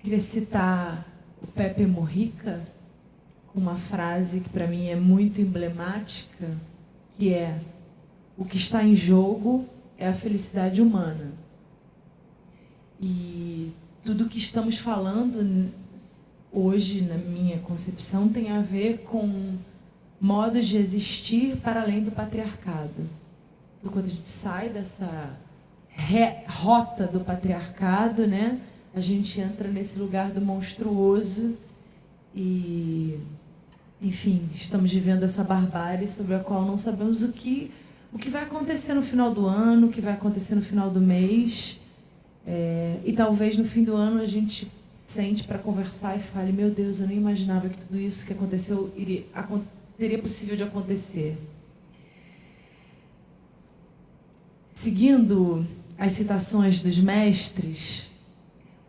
queria citar o Pepe Mujica com uma frase que para mim é muito emblemática, que é: o que está em jogo é a felicidade humana. E tudo que estamos falando hoje, na minha concepção, tem a ver com modos de existir para além do patriarcado. Então, quando a gente sai dessa rota do patriarcado, né, a gente entra nesse lugar do monstruoso e, enfim, estamos vivendo essa barbárie sobre a qual não sabemos o que vai acontecer no final do ano, o que vai acontecer no final do mês. E talvez no fim do ano a gente sente para conversar e fale: meu Deus, eu nem imaginava que tudo isso que aconteceu seria possível de acontecer. Seguindo as citações dos mestres,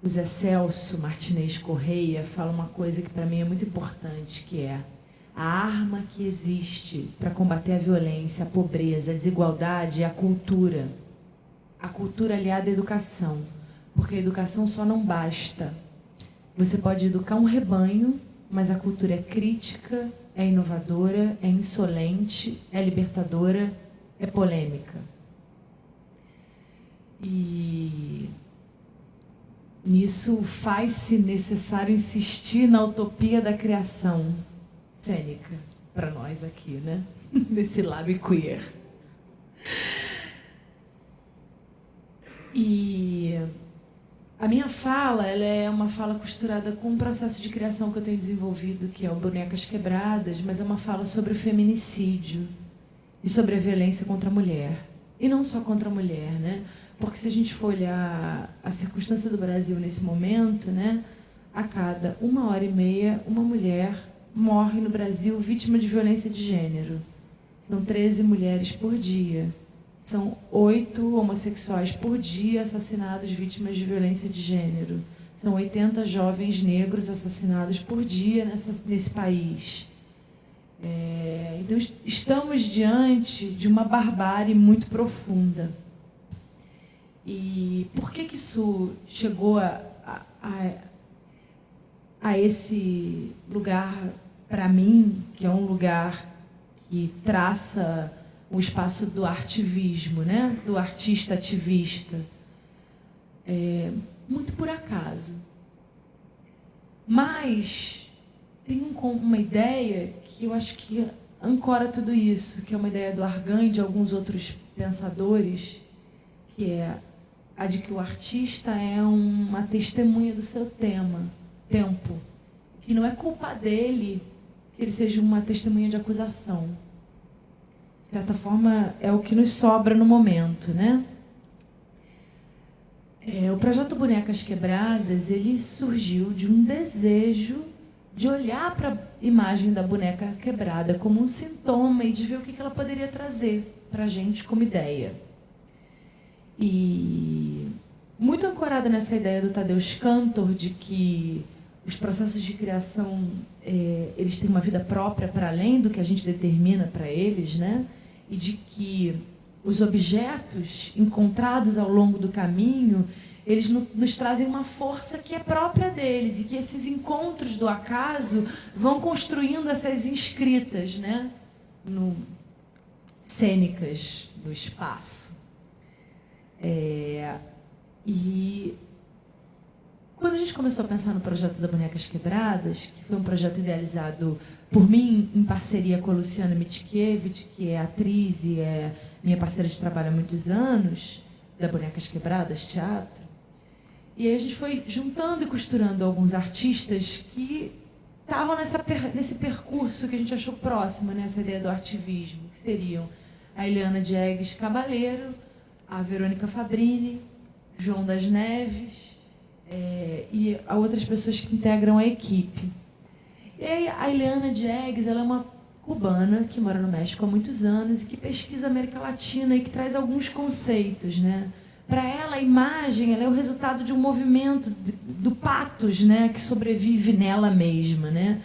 o Zé Celso Martinez Correia fala uma coisa que para mim é muito importante, que é: a arma que existe para combater a violência, a pobreza, a desigualdade é a cultura. A cultura aliada à educação, porque a educação só não basta. Você pode educar um rebanho, mas a cultura é crítica, é inovadora, é insolente, é libertadora, é polêmica. E nisso faz-se necessário insistir na utopia da criação cênica, para nós aqui, né? Nesse lado queer. E a minha fala, ela é uma fala costurada com um processo de criação que eu tenho desenvolvido, que é o Bonecas Quebradas, mas é uma fala sobre o feminicídio e sobre a violência contra a mulher. E não só contra a mulher, né? Porque se a gente for olhar a circunstância do Brasil nesse momento, né, a cada 1h30, uma mulher morre no Brasil vítima de violência de gênero. São 13 mulheres por dia. São 8 homossexuais por dia assassinados vítimas de violência de gênero. São 80 jovens negros assassinados por dia nesse país. Então, estamos diante de uma barbárie muito profunda. E por que isso chegou a esse lugar, para mim, que é um lugar que traça o espaço do artivismo, né? Do artista ativista? Muito por acaso. Mas tem uma ideia que eu acho que ancora tudo isso, que é uma ideia do Argan e de alguns outros pensadores, que é a de que o artista é uma testemunha do seu tempo, que não é culpa dele que ele seja uma testemunha de acusação. De certa forma, é o que nos sobra no momento, né? O projeto Bonecas Quebradas, ele surgiu de um desejo de olhar para a imagem da boneca quebrada como um sintoma e de ver o que ela poderia trazer para a gente como ideia. E muito ancorada nessa ideia do Tadeusz Kantor, de que os processos de criação, eles têm uma vida própria para além do que a gente determina para eles, né? E de que os objetos encontrados ao longo do caminho, eles nos trazem uma força que é própria deles, e que esses encontros do acaso vão construindo essas inscritas, né? Cênicas do espaço. E quando a gente começou a pensar no projeto da Bonecas Quebradas, que foi um projeto idealizado por mim em parceria com a Luciana Mitikiewicz, que é atriz e é minha parceira de trabalho há muitos anos, da Bonecas Quebradas Teatro, e aí a gente foi juntando e costurando alguns artistas que estavam nesse percurso que a gente achou próximo, né, essa ideia do artivismo, que seriam a Eliana Diegues Cabaleiro, a Verônica Fabrini, João das Neves, e a outras pessoas que integram a equipe. E aí, a Eliana Diegues, ela é uma cubana que mora no México há muitos anos e que pesquisa a América Latina e que traz alguns conceitos, né? Para ela, a imagem, ela é o resultado de um movimento do patos, né, que sobrevive nela mesma, né?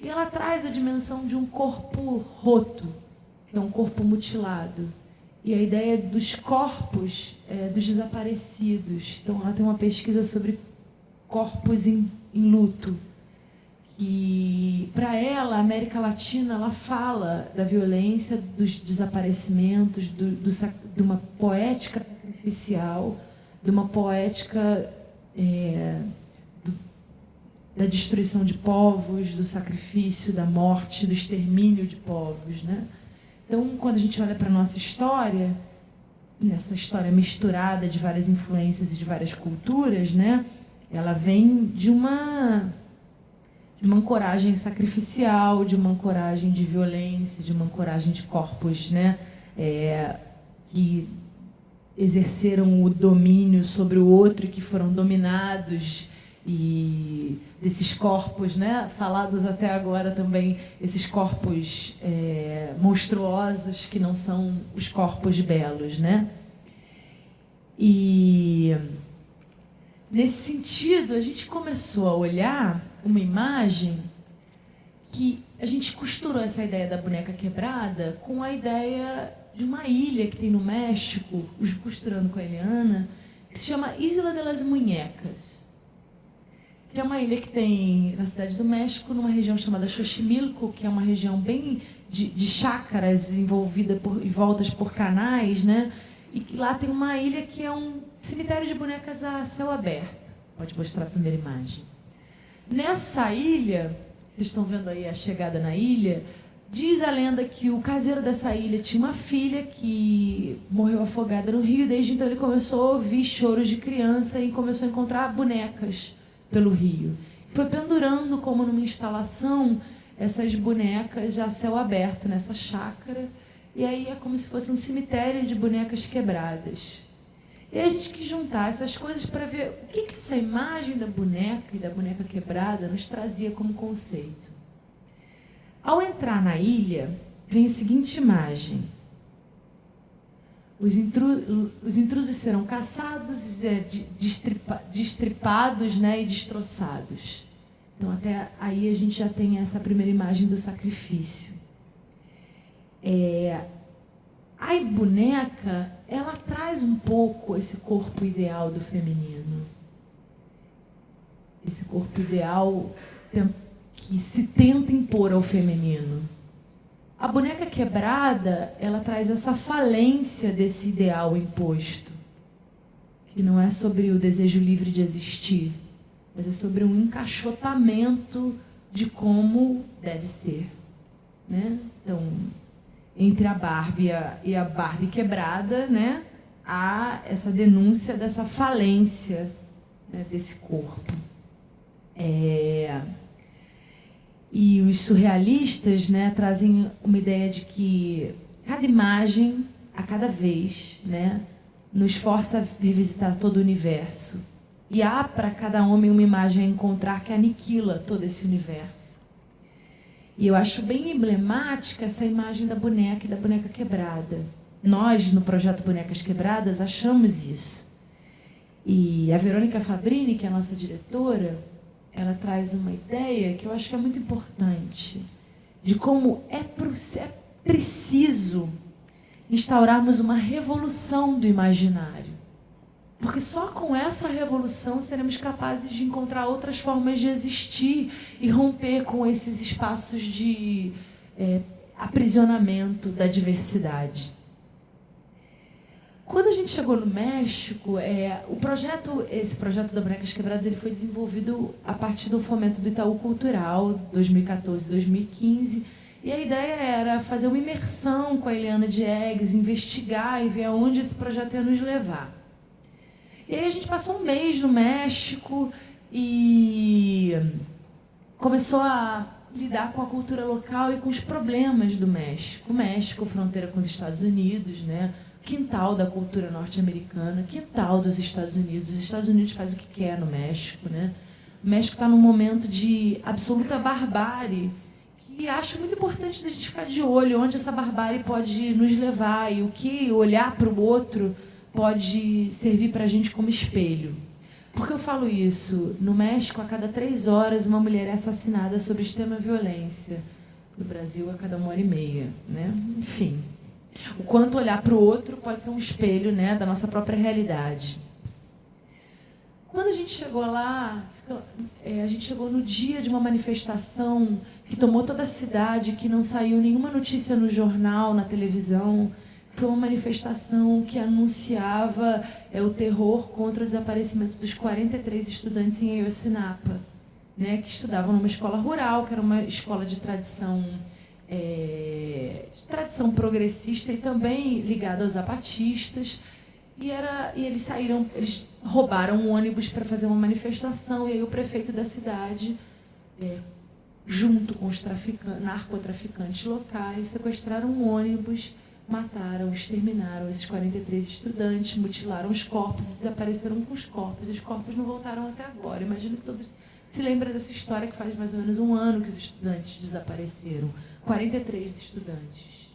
E ela traz a dimensão de um corpo roto, que é um corpo mutilado. E a ideia dos corpos dos desaparecidos. Então, ela tem uma pesquisa sobre Corpos em Luto, que, para ela, a América Latina, ela fala da violência, dos desaparecimentos, de uma poética sacrificial, de uma poética da destruição de povos, do sacrifício, da morte, do extermínio de povos, né? Então, quando a gente olha para a nossa história, nessa história misturada de várias influências e de várias culturas, né? Ela vem de uma ancoragem sacrificial, de uma ancoragem de violência, de uma ancoragem de corpos, né? Que exerceram o domínio sobre o outro e que foram dominados, e desses corpos, né, falados até agora também, esses corpos monstruosos que não são os corpos belos, né? E nesse sentido a gente começou a olhar uma imagem que a gente costurou essa ideia da boneca quebrada com a ideia de uma ilha que tem no México, costurando com a Eliana, que se chama Isla de las Muñecas, que é uma ilha que tem na cidade do México, numa região chamada Xochimilco, que é uma região bem de chácaras envolvida em voltas por canais, né? E lá tem uma ilha que é um cemitério de bonecas a céu aberto. Pode mostrar a primeira imagem. Nessa ilha, vocês estão vendo aí a chegada na ilha, diz a lenda que o caseiro dessa ilha tinha uma filha que morreu afogada no rio, desde então ele começou a ouvir choros de criança e começou a encontrar bonecas pelo rio. Foi pendurando, como numa instalação, essas bonecas já a céu aberto nessa chácara, e aí é como se fosse um cemitério de bonecas quebradas. E aí a gente quis juntar essas coisas para ver o que essa imagem da boneca e da boneca quebrada nos trazia como conceito. Ao entrar na ilha, vem a seguinte imagem. Os intrusos serão caçados, destripados, né, e destroçados. Então, até aí a gente já tem essa primeira imagem do sacrifício. A boneca, ela traz um pouco esse corpo ideal do feminino. Esse corpo ideal que se tenta impor ao feminino. A boneca quebrada, ela traz essa falência desse ideal imposto, que não é sobre o desejo livre de existir, mas é sobre um encaixotamento de como deve ser, né? Então, entre a Barbie e a Barbie quebrada, né, há essa denúncia dessa falência, né, desse corpo. E os surrealistas, né, trazem uma ideia de que cada imagem, a cada vez, né, nos força a revisitar todo o universo. E há para cada homem uma imagem a encontrar que aniquila todo esse universo. E eu acho bem emblemática essa imagem da boneca e da boneca quebrada. Nós, no projeto Bonecas Quebradas, achamos isso. E a Verônica Fabrini, que é a nossa diretora, ela traz uma ideia que eu acho que é muito importante, de como é preciso instaurarmos uma revolução do imaginário. Porque só com essa revolução seremos capazes de encontrar outras formas de existir e romper com esses espaços de aprisionamento da diversidade. Quando a gente chegou no México, esse projeto da Bonecas Quebradas, ele foi desenvolvido a partir do fomento do Itaú Cultural, 2014-2015, e a ideia era fazer uma imersão com a Eliana Diegues, investigar e ver aonde esse projeto ia nos levar. E aí a gente passou um mês no México e começou a lidar com a cultura local e com os problemas do México. O México, fronteira com os Estados Unidos, né? Quintal da cultura norte-americana, quintal dos Estados Unidos. Os Estados Unidos faz o que quer no México, né? O México está num momento de absoluta barbárie, que acho muito importante da gente ficar de olho onde essa barbárie pode nos levar e o que olhar para o outro pode servir para a gente como espelho. Por que eu falo isso? No México, a cada 3 horas, uma mulher é assassinada sob extrema violência. No Brasil, a cada 1h30, né? Enfim. O quanto olhar para o outro pode ser um espelho, né, da nossa própria realidade. Quando a gente gente chegou lá, a gente chegou no dia de uma manifestação que tomou toda a cidade, que não saiu nenhuma notícia no jornal, na televisão. Foi uma manifestação que anunciava o terror contra o desaparecimento dos 43 estudantes em Ayotzinapa, né, que estudavam numa escola rural, que era uma escola de tradição progressista e também ligada aos zapatistas. E eles roubaram um ônibus para fazer uma manifestação, e aí o prefeito da cidade, junto com os narcotraficantes locais, sequestraram um ônibus, mataram, exterminaram esses 43 estudantes, mutilaram os corpos e desapareceram com os corpos. E os corpos não voltaram até agora. Imagino que todos se lembram dessa história, que faz mais ou menos um ano que os estudantes desapareceram. 43 estudantes.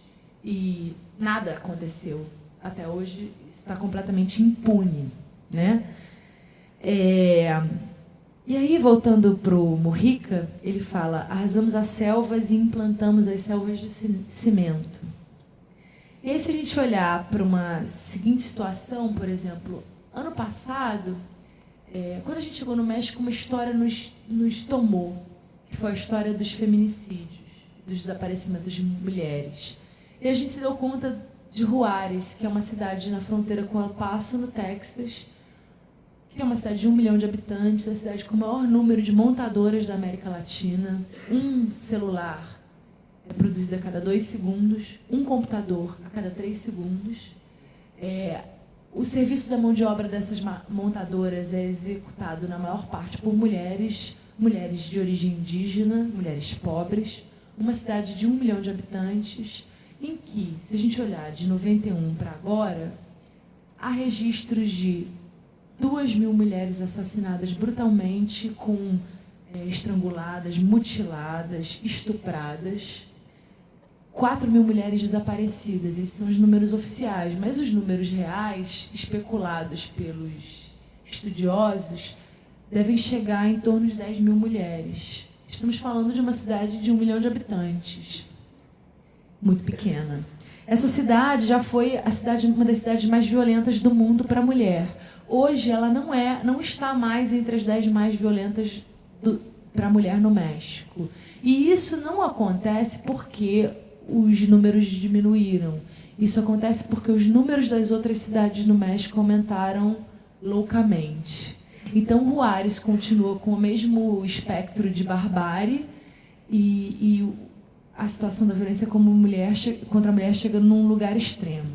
E nada aconteceu. Até hoje, isso está completamente impune, né? E aí, voltando para o Mujica, ele fala: arrasamos as selvas e implantamos as selvas de cimento. E aí, se a gente olhar para uma seguinte situação, por exemplo, ano passado, quando a gente chegou no México, uma história nos tomou, que foi a história dos feminicídios, dos desaparecimentos de mulheres. E a gente se deu conta de Juárez, que é uma cidade na fronteira com El Paso, no Texas, que é uma cidade de 1 milhão de habitantes, a cidade com o maior número de montadoras da América Latina. Um celular é produzido a cada 2 segundos, um computador a cada 3 segundos. O serviço da mão de obra dessas montadoras é executado, na maior parte, por mulheres de origem indígena, mulheres pobres. Uma cidade de 1 milhão de habitantes, em que, se a gente olhar de 91 para agora, há registros de 2.000 mulheres assassinadas brutalmente, estranguladas, mutiladas, estupradas, 4.000 mulheres desaparecidas. Esses são os números oficiais, mas os números reais, especulados pelos estudiosos, devem chegar em torno de 10.000 mulheres. Estamos falando de uma cidade de 1 milhão de habitantes, muito pequena. Essa cidade já foi uma das cidades mais violentas do mundo para a mulher. Hoje ela não está mais entre as 10 mais violentas para a mulher no México. E isso não acontece porque os números diminuíram. Isso acontece porque os números das outras cidades no México aumentaram loucamente. Então, Juárez continua com o mesmo espectro de barbárie e a situação da violência contra a mulher chegando num lugar extremo.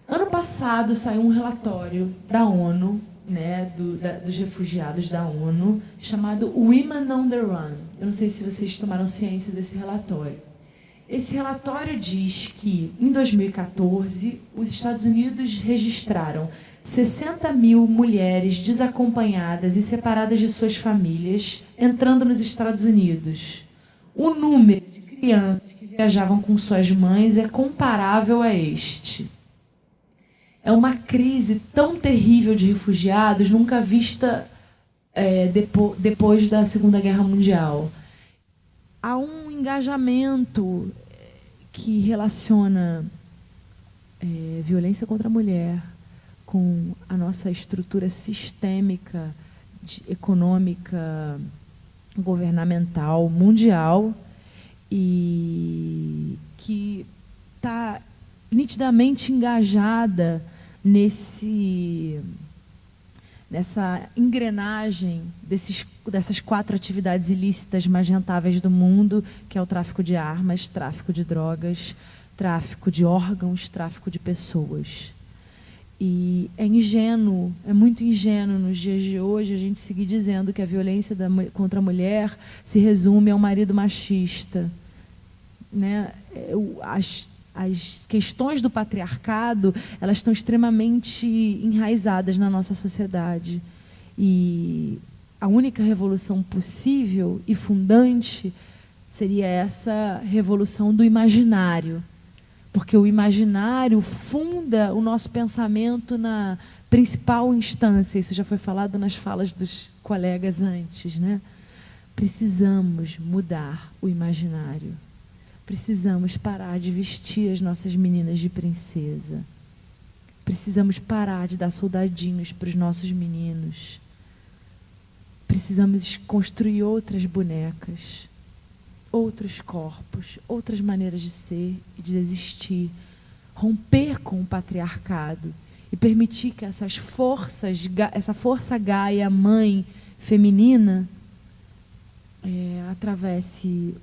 Ano passado saiu um relatório da ONU, né, dos refugiados da ONU, chamado Women on the Run. Eu não sei se vocês tomaram ciência desse relatório. Esse relatório diz que, em 2014, os Estados Unidos registraram 60.000 mulheres desacompanhadas e separadas de suas famílias entrando nos Estados Unidos. O número de crianças que viajavam com suas mães é comparável a este. É uma crise tão terrível de refugiados nunca vista depois da Segunda Guerra Mundial. Há um engajamento que relaciona violência contra a mulher com a nossa estrutura sistêmica, econômica, governamental, mundial, e que está nitidamente engajada nessa engrenagem dessas 4 atividades ilícitas mais rentáveis do mundo, que é o tráfico de armas, tráfico de drogas, tráfico de órgãos, tráfico de pessoas. E é muito ingênuo nos dias de hoje a gente seguir dizendo que a violência contra a mulher se resume ao marido machista, né? As questões do patriarcado, elas estão extremamente enraizadas na nossa sociedade. E a única revolução possível e fundante seria essa revolução do imaginário. Porque o imaginário funda o nosso pensamento na principal instância. Isso já foi falado nas falas dos colegas antes, né? Precisamos mudar o imaginário. Precisamos parar de vestir as nossas meninas de princesa. Precisamos parar de dar soldadinhos para os nossos meninos. precisamos construir outras bonecas, outros corpos, outras maneiras de ser e de existir, romper com o patriarcado e permitir que essa força Gaia, mãe feminina, atravesse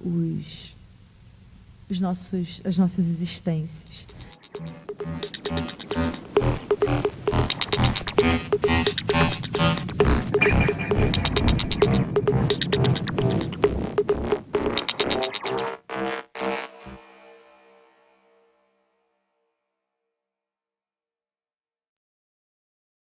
as nossas existências.